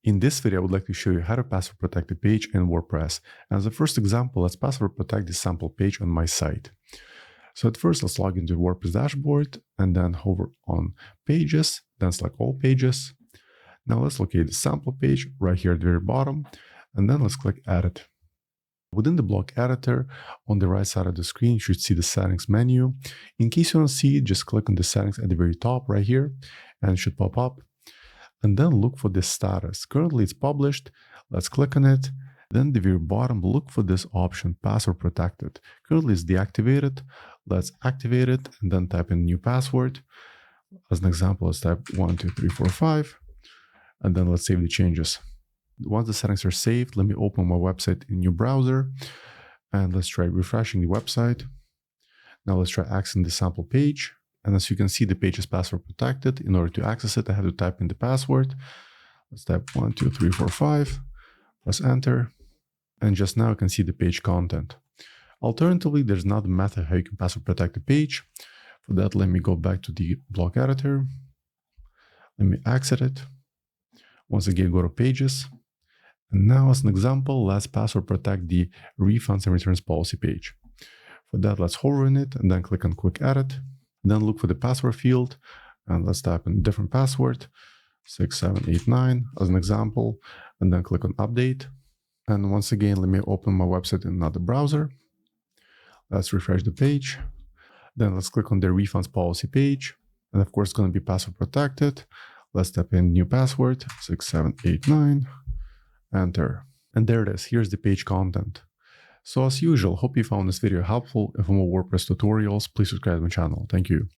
In this video, I would like to show you how to password protect a page in WordPress. And as a first example, let's password protect this sample page on my site. So at first, let's log into the WordPress dashboard and then hover on Pages, then select All Pages. Now let's locate the sample page right here at the very bottom, and then let's click Edit. Within the block editor, on the right side of the screen, you should see the settings menu. In case you don't see it, just click on the settings at the very top right here, and it should pop up. And then look for this status. Currently it's published. Let's click on it. Then at the very bottom, look for this option, password protected. Currently it's deactivated. Let's activate it and then type in new password. As an example, let's type 12345, and then let's save the changes. Once the settings are saved, let me open my website in new browser, and let's try refreshing the website. Now let's try accessing the sample page. And as you can see, the page is password protected. In order to access it, I have to type in the password. Let's type 12345, press enter. And just now you can see the page content. Alternatively, there's another method how you can password protect the page. For that, let me go back to the block editor. Let me exit it. Once again, go to Pages. And now as an example, let's password protect the refunds and returns policy page. For that, let's hover in it and then click on Quick Edit. Then look for the password field, and let's type in a different password, 6789 as an example, and then click on Update. And once again, let me open my website in another browser. Let's refresh the page. Then let's click on the refunds policy page. And of course, it's going to be password protected. Let's type in new password, 6789, enter. And there it is. Here's the page content. So as usual, hope you found this video helpful. And for more WordPress tutorials, please subscribe to my channel. Thank you.